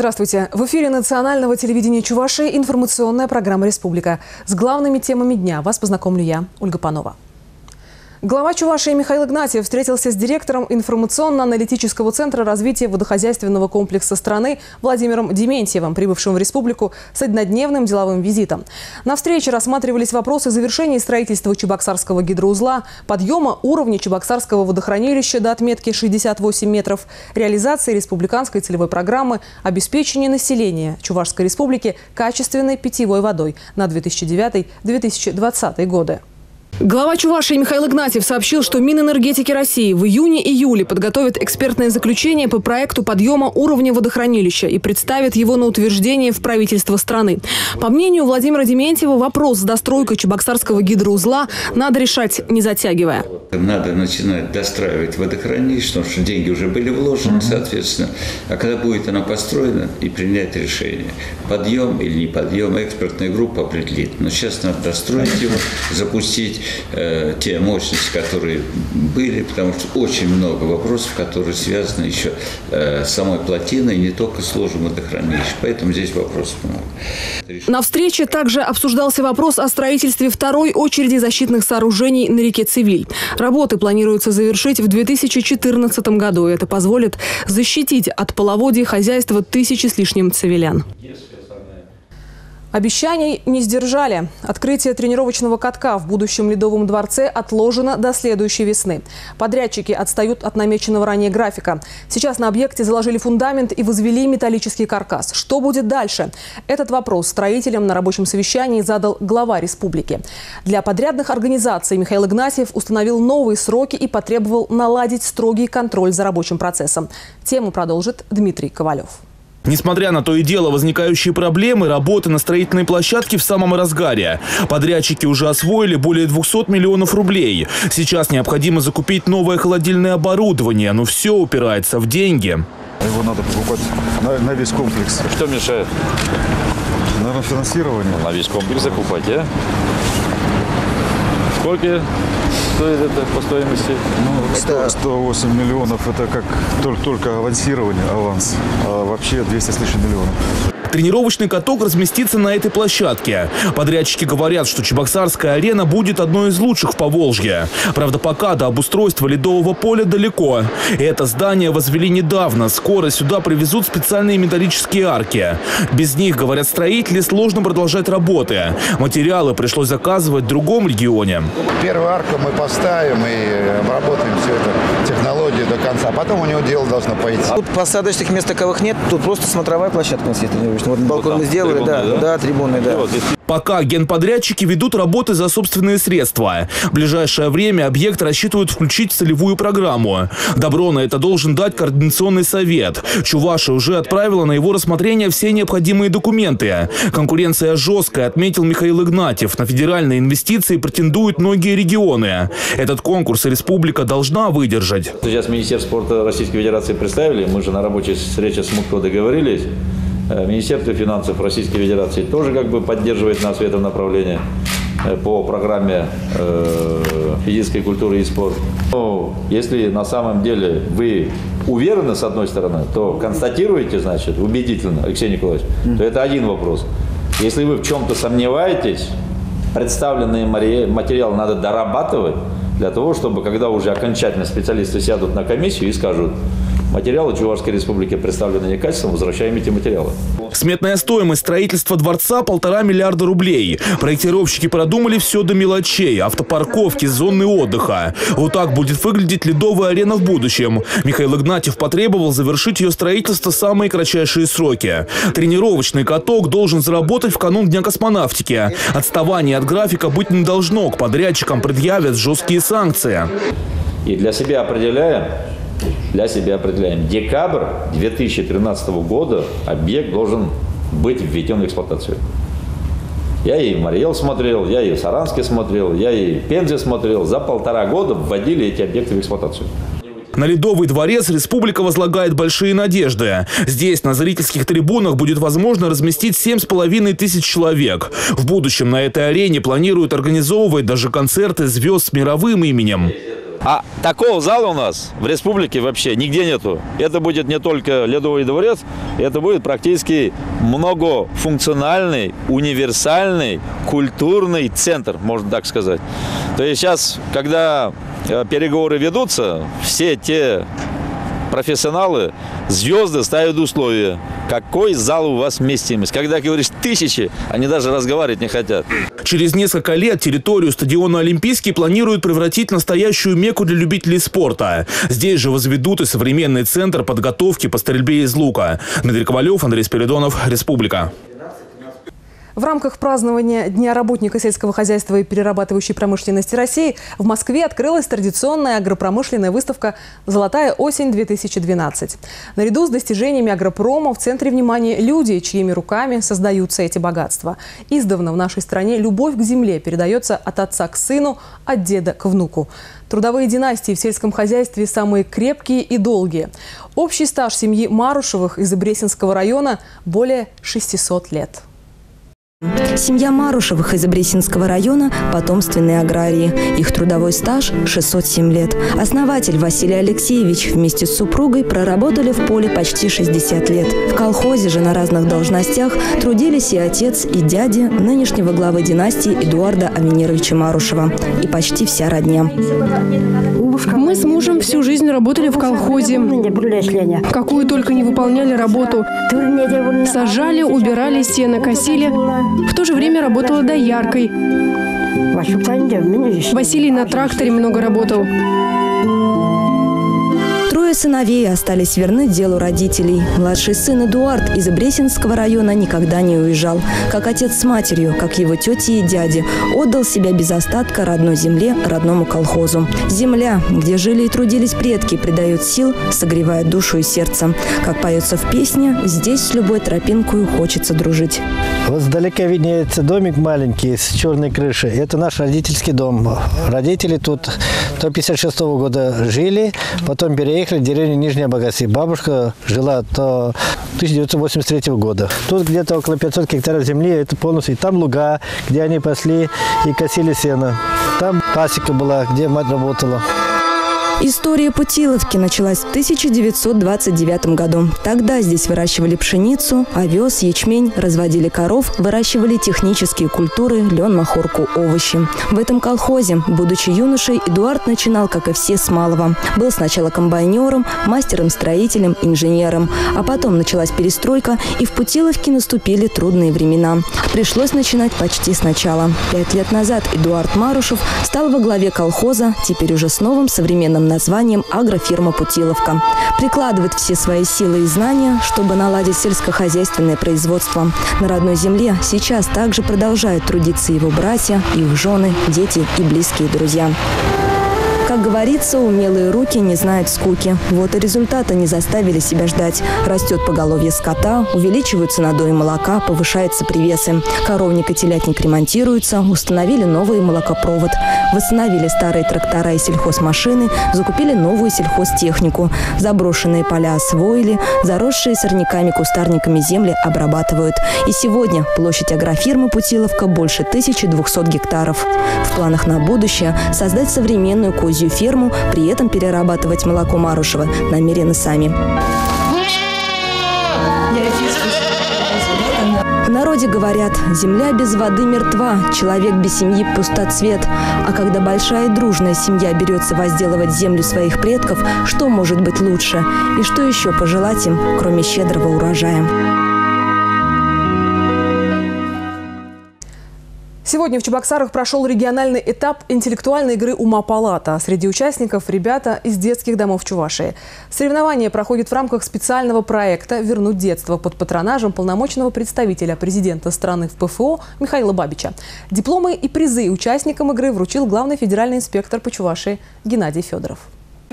Здравствуйте. В эфире национального телевидения Чувашии информационная программа «Республика». С главными темами дня вас познакомлю я, Ольга Панова. Глава Чувашии Михаил Игнатьев встретился с директором информационно-аналитического центра развития водохозяйственного комплекса страны Владимиром Дементьевым, прибывшим в республику с однодневным деловым визитом. На встрече рассматривались вопросы завершения строительства Чебоксарского гидроузла, подъема уровня Чебоксарского водохранилища до отметки 68 метров, реализации республиканской целевой программы, обеспечения населения Чувашской республики качественной питьевой водой на 2009-2020 годы. Глава Чувашии Михаил Игнатьев сообщил, что Минэнергетики России в июне-июле подготовит экспертное заключение по проекту подъема уровня водохранилища и представит его на утверждение в правительство страны. По мнению Владимира Дементьева, вопрос с достройкой Чебоксарского гидроузла надо решать, не затягивая. Надо начинать достраивать водохранилище, потому что деньги уже были вложены, соответственно. А когда будет она построена, и принять решение, подъем или не подъем, экспертная группа определит. Но сейчас надо достроить его, запустить те мощности, которые были, потому что очень много вопросов, которые связаны еще с самой плотиной, не только с ложем водохранилища. Поэтому здесь вопросов много. На встрече также обсуждался вопрос о строительстве второй очереди защитных сооружений на реке Цивиль. Работы планируется завершить в 2014 году. Это позволит защитить от половодья хозяйства 1000 с лишним цивилян. Обещаний не сдержали. Открытие тренировочного катка в будущем Ледовом дворце отложено до следующей весны. Подрядчики отстают от намеченного ранее графика. Сейчас на объекте заложили фундамент и возвели металлический каркас. Что будет дальше? Этот вопрос строителям на рабочем совещании задал глава республики. Для подрядных организаций Михаил Игнатьев установил новые сроки и потребовал наладить строгий контроль за рабочим процессом. Тему продолжит Дмитрий Ковалев. Несмотря на то и дело возникающие проблемы, работы на строительной площадке в самом разгаре. Подрядчики уже освоили более 200 миллионов рублей. Сейчас необходимо закупить новое холодильное оборудование, но все упирается в деньги. Его надо покупать на весь комплекс. Что мешает? Наверное, финансирование. На весь комплекс закупать, а? Сколько стоит это по стоимости? Ну, 108 миллионов – это как только авансирование, аванс. А вообще 200 с лишним миллионов. Тренировочный каток разместится на этой площадке. Подрядчики говорят, что Чебоксарская арена будет одной из лучших в Поволжье. Правда, пока до обустройства ледового поля далеко. Это здание возвели недавно. Скоро сюда привезут специальные металлические арки. Без них, говорят строители, сложно продолжать работы. Материалы пришлось заказывать в другом регионе. Первую арку мы поставим и обработаем всю эту технологию до конца. Потом у него дело должно пойти. Тут посадочных мест таковых нет. Тут просто смотровая площадка на тренировочная. Вот балкон мы сделали, трибуны, да, трибуны, да. Пока генподрядчики ведут работы за собственные средства. В ближайшее время объект рассчитывают включить в целевую программу. Добро на это должен дать координационный совет. Чувашия уже отправила на его рассмотрение все необходимые документы. Конкуренция жесткая, отметил Михаил Игнатьев. На федеральные инвестиции претендуют многие регионы. Этот конкурс республика должна выдержать. Сейчас Министерство спорта Российской Федерации представили. Мы же на рабочей встрече с МУКТО договорились. Министерство финансов Российской Федерации тоже как бы поддерживает нас в этом направлении по программе физической культуры и спорта. Но если на самом деле вы уверены с одной стороны, то констатируете, значит, убедительно, Алексей Николаевич, то это один вопрос. Если вы в чем-то сомневаетесь, представленные материалы надо дорабатывать для того, чтобы когда уже окончательно специалисты сядут на комиссию и скажут: материалы Чувашской республики представлены некачественно, возвращаем эти материалы. Сметная стоимость строительства дворца – 1,5 миллиарда рублей. Проектировщики продумали все до мелочей. Автопарковки, зоны отдыха. Вот так будет выглядеть ледовая арена в будущем. Михаил Игнатьев потребовал завершить ее строительство в самые кратчайшие сроки. Тренировочный каток должен заработать в канун Дня космонавтики. Отставание от графика быть не должно. К подрядчикам предъявят жесткие санкции. И для себя определяем, декабрь 2013 года объект должен быть введен в эксплуатацию. Я и в Марьел смотрел, я и в Саранске смотрел, я и в Пензе смотрел. За 1,5 года вводили эти объекты в эксплуатацию. На Ледовый дворец республика возлагает большие надежды. Здесь, на зрительских трибунах, будет возможно разместить 7500 человек. В будущем на этой арене планируют организовывать даже концерты звезд с мировым именем. А такого зала у нас в республике вообще нигде нету. Это будет не только Ледовый дворец, это будет практически многофункциональный, универсальный, культурный центр, можно так сказать. То есть сейчас, когда переговоры ведутся, все те профессионалы, звезды ставят условия. Какой зал у вас вместимость? Когда говоришь тысячи, они даже разговаривать не хотят. Через несколько лет территорию стадиона «Олимпийский» планируют превратить в настоящую мекку для любителей спорта. Здесь же возведут и современный центр подготовки по стрельбе из лука. Дмитрий Ковалев, Андрей Спиридонов, Республика. В рамках празднования Дня работника сельского хозяйства и перерабатывающей промышленности России в Москве открылась традиционная агропромышленная выставка «Золотая осень-2012». Наряду с достижениями агропрома в центре внимания люди, чьими руками создаются эти богатства. Издавна в нашей стране любовь к земле передается от отца к сыну, от деда к внуку. Трудовые династии в сельском хозяйстве самые крепкие и долгие. Общий стаж семьи Марушевых из Бресенского района более 600 лет. Семья Марушевых из Бресенского района – потомственные аграрии. Их трудовой стаж – 607 лет. Основатель Василий Алексеевич вместе с супругой проработали в поле почти 60 лет. В колхозе же на разных должностях трудились и отец, и дядя нынешнего главы династии Эдуарда Авенировича Марушева. И почти вся родня. Мы с мужем всю жизнь работали в колхозе. Какую только не выполняли работу. Сажали, убирали, сено косили. В то же время работала дояркой. Василий на тракторе много работал. Трое сыновей остались верны делу родителей. Младший сын Эдуард из Бресенского района никогда не уезжал. Как отец с матерью, как его тети и дяди, отдал себя без остатка родной земле, родному колхозу. Земля, где жили и трудились предки, придает сил, согревает душу и сердце. Как поется в песне, здесь с любой тропинкой хочется дружить. Вот сдалека виднеется домик маленький с черной крышей. Это наш родительский дом. Родители тут до 1956 года жили, потом переехали в деревню Нижняя Богатырь. Бабушка жила до 1983 года. Тут где-то около 500 гектаров земли, это полностью. И там луга, где они пасли и косили сено. Там пасека была, где мать работала. История Путиловки началась в 1929 году. Тогда здесь выращивали пшеницу, овес, ячмень, разводили коров, выращивали технические культуры, лен, махорку, овощи. В этом колхозе, будучи юношей, Эдуард начинал, как и все, с малого. Был сначала комбайнером, мастером-строителем, инженером. А потом началась перестройка, и в Путиловке наступили трудные времена. Пришлось начинать почти сначала. 5 лет назад Эдуард Марушев стал во главе колхоза, теперь уже с новым современным названием «Агрофирма Путиловка». Прикладывает все свои силы и знания, чтобы наладить сельскохозяйственное производство. На родной земле сейчас также продолжают трудиться его братья, их жены, дети и близкие друзья. Как говорится, умелые руки не знают скуки. Вот и результаты не заставили себя ждать. Растет поголовье скота, увеличиваются надои молока, повышаются привесы. Коровник и телятник ремонтируются, установили новый молокопровод. Восстановили старые трактора и сельхозмашины, закупили новую сельхозтехнику. Заброшенные поля освоили, заросшие сорняками, кустарниками земли обрабатывают. И сегодня площадь агрофирмы «Путиловка» больше 1200 гектаров. В планах на будущее создать современную козью ферму, при этом перерабатывать молоко Марушева намерены сами. В народе говорят, земля без воды мертва, человек без семьи пустоцвет. А когда большая и дружная семья берется возделывать землю своих предков, что может быть лучше? И что еще пожелать им, кроме щедрого урожая? Сегодня в Чебоксарах прошел региональный этап интеллектуальной игры «Ума-палата». Среди участников ребята из детских домов Чувашии. Соревнования проходят в рамках специального проекта «Вернуть детство» под патронажем полномочного представителя президента страны в ПФО Михаила Бабича. Дипломы и призы участникам игры вручил главный федеральный инспектор по Чувашии Геннадий Федоров.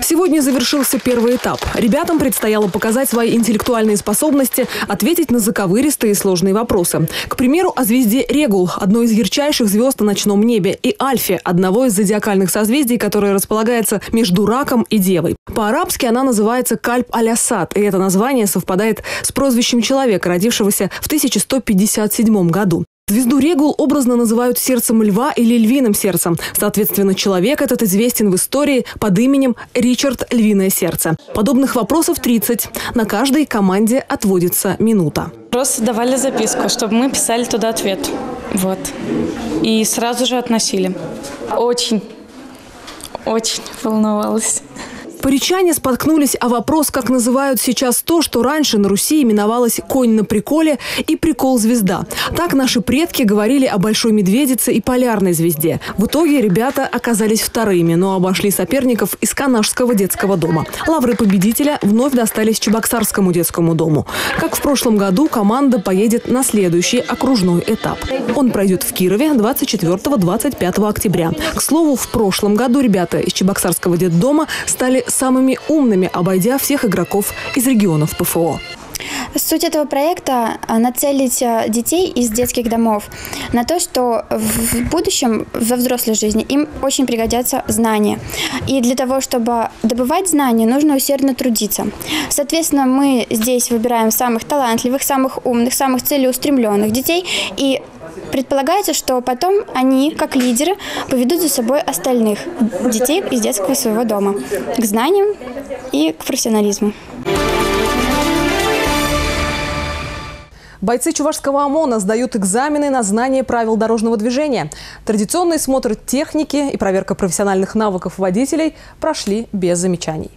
Сегодня завершился первый этап. Ребятам предстояло показать свои интеллектуальные способности, ответить на заковыристые и сложные вопросы. К примеру, о звезде Регул, одной из ярчайших звезд на ночном небе, и Альфе, одного из зодиакальных созвездий, которое располагается между Раком и Девой. По-арабски она называется Кальб-аль-Асад, и это название совпадает с прозвищем человека, родившегося в 1157 году. Звезду Регул образно называют сердцем льва или львиным сердцем. Соответственно, человек этот известен в истории под именем Ричард Львиное сердце. Подобных вопросов 30. На каждой команде отводится минута. Просто давали записку, чтобы мы писали туда ответ. Вот. И сразу же относили. Очень волновалась. Паричане споткнулись о вопрос, как называют сейчас то, что раньше на Руси именовалось «конь на приколе» и «прикол-звезда». Так наши предки говорили о Большой Медведице и Полярной звезде. В итоге ребята оказались вторыми, но обошли соперников из Канашского детского дома. Лавры победителя вновь достались Чебоксарскому детскому дому. Как в прошлом году, команда поедет на следующий окружной этап. Он пройдет в Кирове 24-25 октября. К слову, в прошлом году ребята из Чебоксарского детдома стали самыми умными, обойдя всех игроков из регионов ПФО. Суть этого проекта – нацелить детей из детских домов на то, что в будущем, во взрослой жизни, им очень пригодятся знания. И для того, чтобы добывать знания, нужно усердно трудиться. Соответственно, мы здесь выбираем самых талантливых, самых умных, самых целеустремленных детей. И предполагается, что потом они, как лидеры, поведут за собой остальных детей из детского своего дома к знаниям и к профессионализму. Бойцы Чувашского ОМОНа сдают экзамены на знание правил дорожного движения. Традиционный смотр техники и проверка профессиональных навыков водителей прошли без замечаний.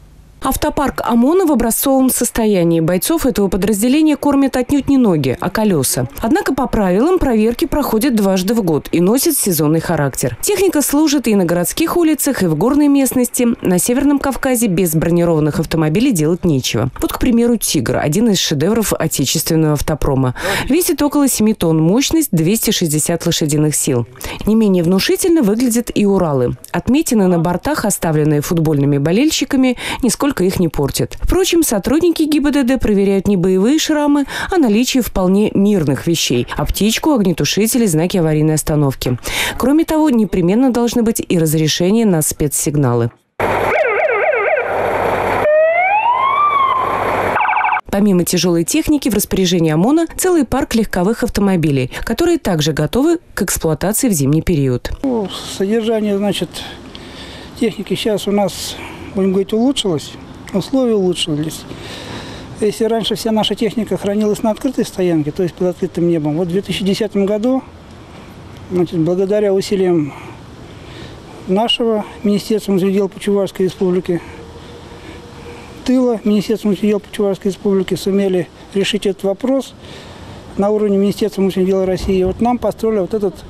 Автопарк ОМОНа в образцовом состоянии. Бойцов этого подразделения кормят отнюдь не ноги, а колеса. Однако по правилам проверки проходят дважды в год и носят сезонный характер. Техника служит и на городских улицах, и в горной местности. На Северном Кавказе без бронированных автомобилей делать нечего. Вот, к примеру, «Тигр» – один из шедевров отечественного автопрома. Весит около 7 тонн, мощность 260 лошадиных сил. Не менее внушительно выглядят и «Уралы». Отметины на бортах, оставленные футбольными болельщиками, нисколько их не портят. Впрочем, сотрудники ГИБДД проверяют не боевые шрамы, а наличие вполне мирных вещей – аптечку, огнетушители, знаки аварийной остановки. Кроме того, непременно должны быть и разрешения на спецсигналы. Помимо тяжелой техники в распоряжении ОМОНа целый парк легковых автомобилей, которые также готовы к эксплуатации в зимний период. Содержание, техники сейчас у нас, будем говорить, улучшилось, условия улучшились. Если раньше вся наша техника хранилась на открытой стоянке, то есть под открытым небом, вот в 2010 году, благодаря усилиям нашего Министерства внутренних дел по Чувашской республике, тыла Министерства внутренних дел по Чувашской республике сумели решить этот вопрос на уровне Министерства внутренних дел России. Вот нам построили вот этот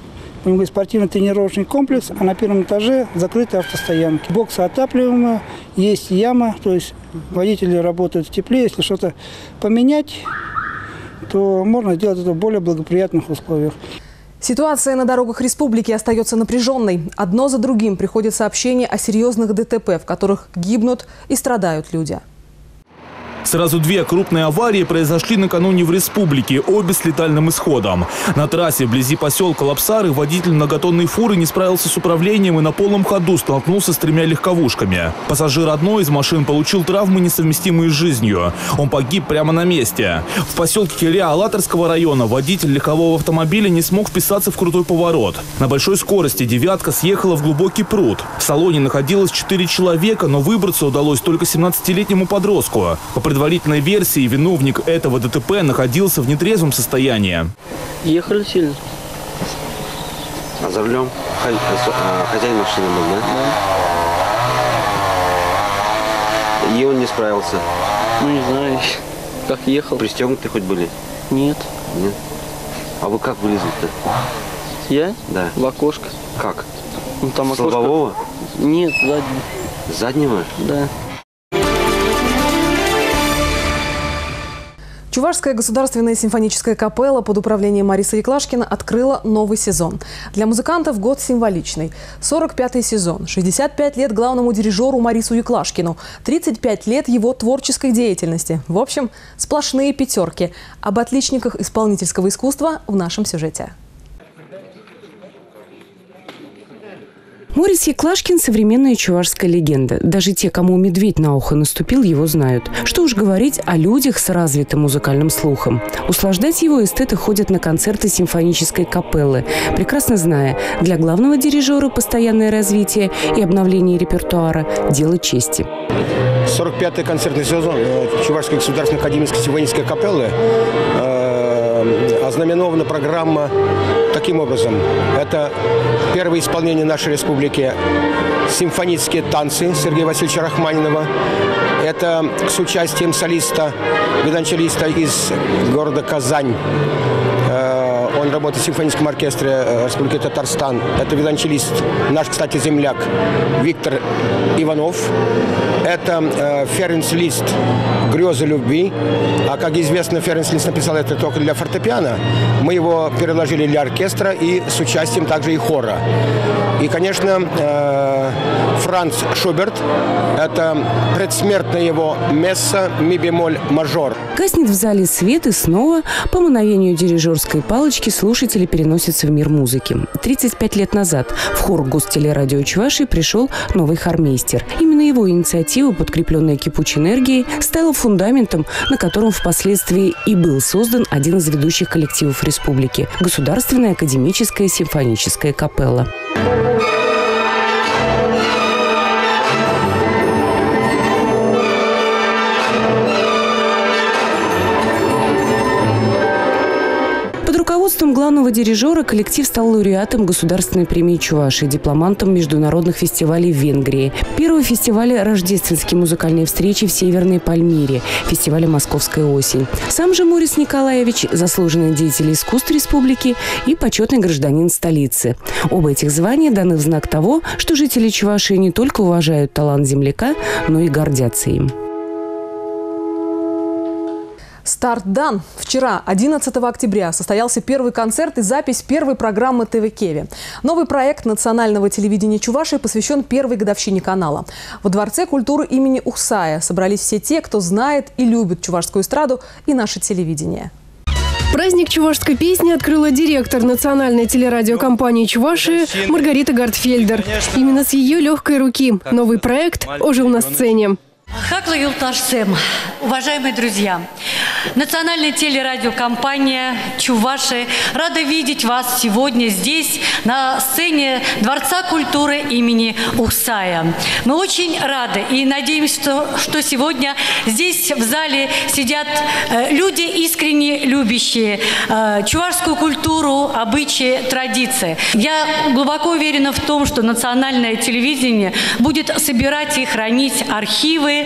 спортивно-тренировочный комплекс, а на первом этаже закрытые автостоянки. Боксы отапливаемые, есть яма, то есть водители работают в тепле. Если что-то поменять, то можно сделать это в более благоприятных условиях. Ситуация на дорогах республики остается напряженной. Одно за другим приходят сообщения о серьезных ДТП, в которых гибнут и страдают люди. Сразу две крупные аварии произошли накануне в республике, обе с летальным исходом. На трассе вблизи поселка Лапсары водитель многотонной фуры не справился с управлением и на полном ходу столкнулся с 3 легковушками. Пассажир одной из машин получил травмы, несовместимые с жизнью. Он погиб прямо на месте. В поселке Киря Алатырского района водитель легкового автомобиля не смог вписаться в крутой поворот. На большой скорости «девятка» съехала в глубокий пруд. В салоне находилось 4 человека, но выбраться удалось только 17-летнему подростку. По предварительной версии, виновник этого ДТП находился в нетрезвом состоянии. Ехали сильно. А за рулем хозяин машины был, да? Да. И он не справился? Ну, не знаю, как ехал. Пристегнуты хоть были? Нет. Нет? А вы как вылезли-то? Я? Да. В окошко. Как? Ну, там окошко. С лобового? Нет, заднего. Заднего? Да. Чувашская государственная симфоническая капелла под управлением Мариса Яклашкина открыла новый сезон. Для музыкантов год символичный. 45-й сезон, 65 лет главному дирижеру Марису Яклашкину, 35 лет его творческой деятельности. В общем, сплошные пятерки. Об отличниках исполнительского искусства в нашем сюжете. Морис Яклашкин – современная чувашская легенда. Даже те, кому медведь на ухо наступил, его знают. Что уж говорить о людях с развитым музыкальным слухом. Услаждать его эстеты ходят на концерты симфонической капеллы, прекрасно зная, для главного дирижера постоянное развитие и обновление репертуара – дело чести. 45-й концертный сезон Чувашской государственной академической симфонической капеллы ознаменована программа таким образом. Это первое исполнение нашей республики симфонические танцы Сергея Васильевича Рахманинова. Это с участием солиста, видолончелиста из города Казань. Он работает в симфоническом оркестре Республики Татарстан. Это видолончелист, наш, кстати, земляк Виктор Иванов. Это Ференц Лист «Грезы любви». А, как известно, Ференц Лист написал это только для фортепиано. Мы его переложили для оркестра и с участием также и хора. И, конечно, Франц Шуберт. Это предсмертная его месса ми-бемоль мажор. Гаснет в зале свет, и снова по мановению дирижерской палочки слушатели переносятся в мир музыки. 35 лет назад в хор Гостелерадио Чувашии пришел новый хормейстер. Именно его инициатива, подкрепленная кипучей энергией, стала фундаментом, на котором впоследствии и был создан один из ведущих коллективов республики – Государственная академическая симфоническая капелла. Под руководством главного дирижера коллектив стал лауреатом Государственной премии Чувашии, дипломантом международных фестивалей в Венгрии, первого фестиваля «Рождественские музыкальные встречи» в Северной Пальмире, фестиваля «Московская осень». Сам же Морис Николаевич – заслуженный деятель искусств республики и почетный гражданин столицы. Оба этих звания даны в знак того, что жители Чувашии не только уважают талант земляка, но и гордятся им. Старт дан. Вчера, 11 октября, состоялся первый концерт и запись первой программы ТВ Кеви. Новый проект национального телевидения Чувашии посвящен первой годовщине канала. Во Дворце культуры имени Ухсая собрались все те, кто знает и любит чувашскую эстраду и наше телевидение. Праздник чувашской песни открыла директор национальной телерадиокомпании Чувашии Маргарита Гартфельдер. Именно с ее легкой руки новый проект ожил на сцене. Хаклы Юлташсем, уважаемые друзья, национальная телерадиокомпания Чуваши рада видеть вас сегодня здесь, на сцене Дворца культуры имени Ухсая. Мы очень рады и надеемся, что сегодня здесь в зале сидят люди, искренне любящие чувашскую культуру, обычаи, традиции. Я глубоко уверена в том, что национальное телевидение будет собирать и хранить архивы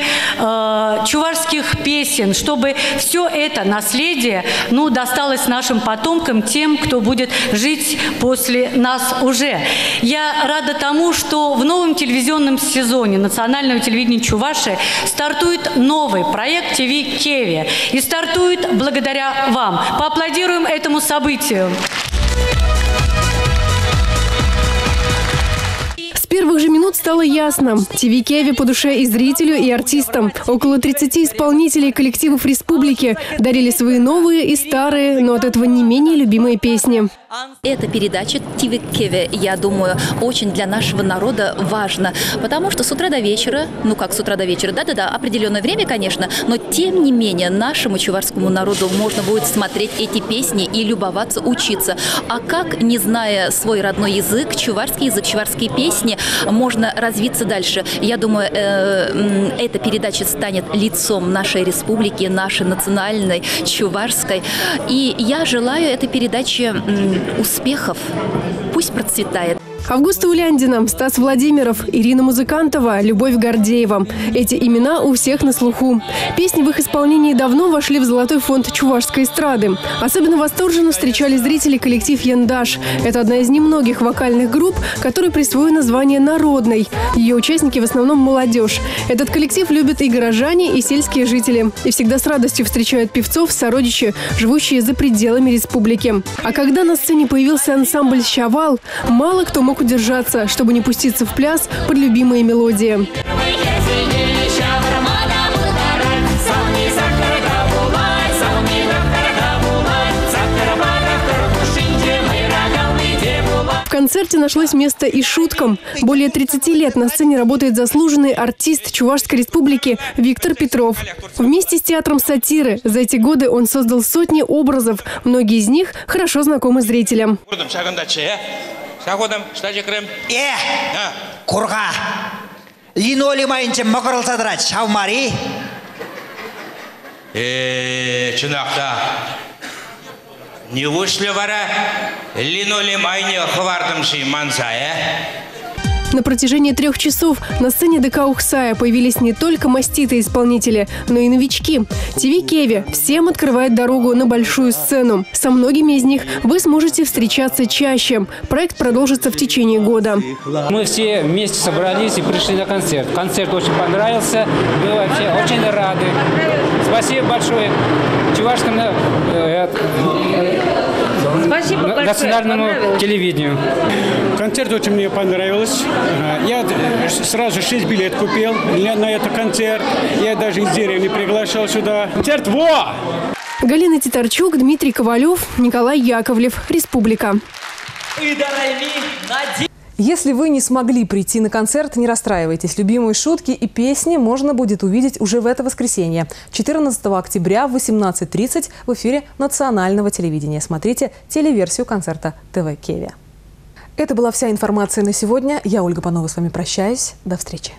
чувашских песен, чтобы все это наследие досталось нашим потомкам, тем, кто будет жить после нас уже. Я рада тому, что в новом телевизионном сезоне национального телевидения Чувашии стартует новый проект ТВ Кеви. И стартует благодаря вам. Поаплодируем этому событию. С первых же минут стало ясно – ТВ Кеви по душе и зрителю, и артистам. Около 30 исполнителей коллективов республики дарили свои новые и старые, но от этого не менее любимые песни. Эта передача ТВ Кеви, я думаю, очень для нашего народа важна, потому что с утра до вечера, как с утра до вечера, да-да-да, определенное время, конечно, но тем не менее нашему чувашскому народу можно будет смотреть эти песни и любоваться, учиться. А как, не зная свой родной язык, чувашские песни, можно развиться дальше? Я думаю, эта передача станет лицом нашей республики, нашей национальной, чувашской. И я желаю этой передаче успехов. Пусть процветает. Августа Уляндина, Стас Владимиров, Ирина Музыкантова, Любовь Гордеева. Эти имена у всех на слуху. Песни в их исполнении давно вошли в золотой фонд чувашской эстрады. Особенно восторженно встречали зрители коллектив «Яндаш». Это одна из немногих вокальных групп, которой присвоено звание «Народной». Ее участники в основном молодежь. Этот коллектив любят и горожане, и сельские жители. И всегда с радостью встречают певцов, сородичи, живущие за пределами республики. А когда на сцене появился ансамбль «Щавал», мало кто мог удержаться, чтобы не пуститься в пляс под любимые мелодии. В конце концерте нашлось место и шуткам. Более 30 лет на сцене работает заслуженный артист Чувашской республики Виктор Петров. Вместе с театром сатиры за эти годы он создал сотни образов. Многие из них хорошо знакомы зрителям. Не вышли вора, линолеум айне хвардам мансая. На протяжении 3 часов на сцене ДК Ухсая появились не только маститые исполнители, но и новички. ТВ Кеви всем открывает дорогу на большую сцену. Со многими из них вы сможете встречаться чаще. Проект продолжится в течение года. Мы все вместе собрались и пришли на концерт. Концерт очень понравился. Мы вообще очень рады. Спасибо большое чувашскому национальному телевидению. Концерт очень мне понравился. Я сразу 6 билетов купил на этот концерт. Я даже из деревни приглашал сюда. Концерт во! Галина Титарчук, Дмитрий Ковалев, Николай Яковлев. Республика. Если вы не смогли прийти на концерт, не расстраивайтесь. Любимые шутки и песни можно будет увидеть уже в это воскресенье, 14 октября в 18:30 в эфире национального телевидения. Смотрите телеверсию концерта ТВ Кеви. Это была вся информация на сегодня. Я, Ольга Панова, с вами прощаюсь. До встречи.